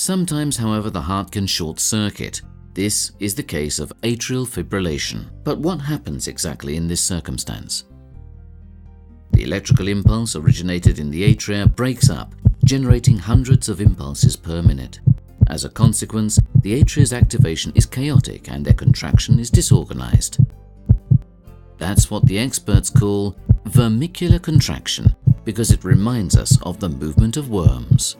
Sometimes, however, the heart can short-circuit. This is the case of atrial fibrillation. But what happens exactly in this circumstance? The electrical impulse originated in the atria breaks up, generating hundreds of impulses per minute. As a consequence, the atria's activation is chaotic and their contraction is disorganized. That's what the experts call vermicular contraction, because it reminds us of the movement of worms.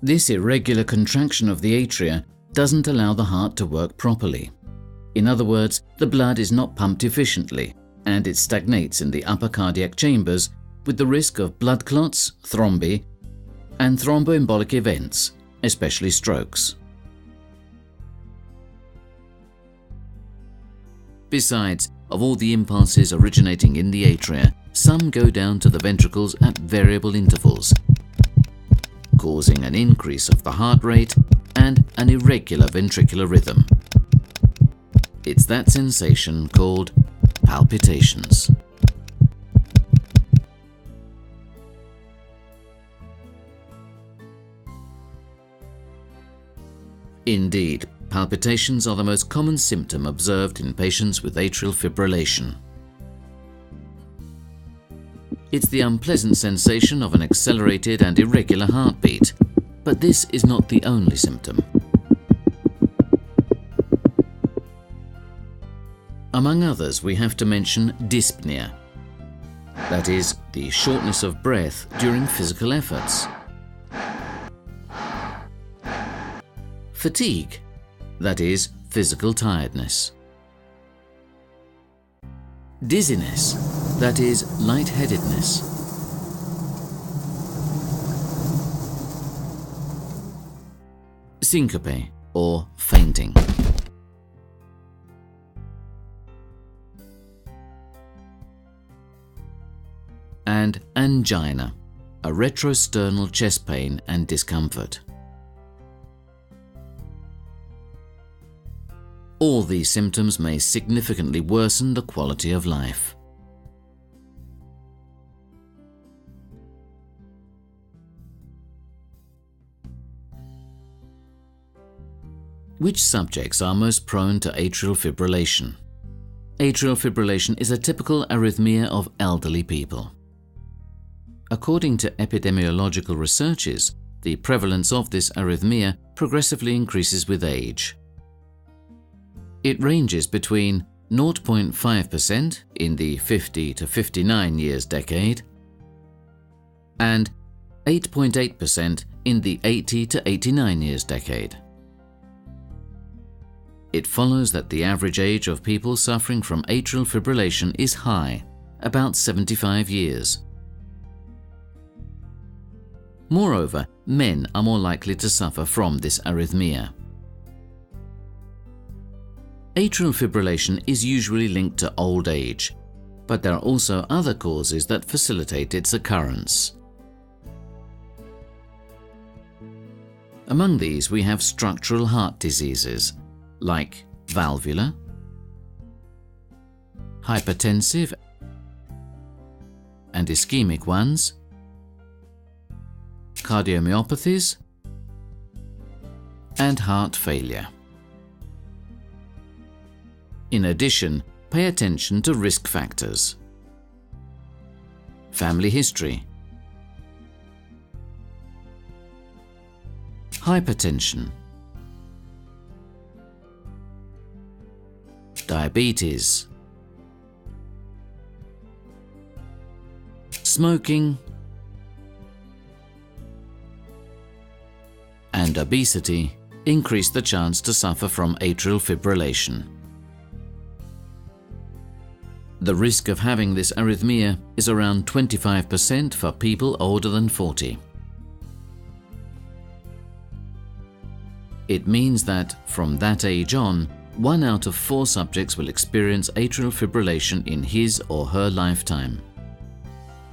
This irregular contraction of the atria doesn't allow the heart to work properly. In other words, the blood is not pumped efficiently, and it stagnates in the upper cardiac chambers, with the risk of blood clots, thrombi, and thromboembolic events, especially strokes. Besides, of all the impulses originating in the atria, some go down to the ventricles at variable intervals, causing an increase of the heart rate and an irregular ventricular rhythm. It's that sensation called palpitations. Indeed, palpitations are the most common symptom observed in patients with atrial fibrillation. It's the unpleasant sensation of an accelerated and irregular heartbeat, but this is not the only symptom. Among others, we have to mention dyspnea, that is, the shortness of breath during physical efforts. Fatigue, that is, physical tiredness. Dizziness, that is, lightheadedness. Syncope, or fainting. And angina, a retrosternal chest pain and discomfort. All these symptoms may significantly worsen the quality of life. Which subjects are most prone to atrial fibrillation? Atrial fibrillation is a typical arrhythmia of elderly people. According to epidemiological researches, the prevalence of this arrhythmia progressively increases with age. It ranges between 0.5% in the 50 to 59 years decade and 8.8% in the 80 to 89 years decade. It follows that the average age of people suffering from atrial fibrillation is high, about 75 years. Moreover, men are more likely to suffer from this arrhythmia. Atrial fibrillation is usually linked to old age, but there are also other causes that facilitate its occurrence. Among these we have structural heart diseases like valvular, hypertensive and ischemic ones, cardiomyopathies, and heart failure. In addition, pay attention to risk factors. Family history, hypertension, diabetes, smoking, and obesity increase the chance to suffer from atrial fibrillation. The risk of having this arrhythmia is around 25% for people older than 40. It means that, from that age on, 1 out of 4 subjects will experience atrial fibrillation in his or her lifetime.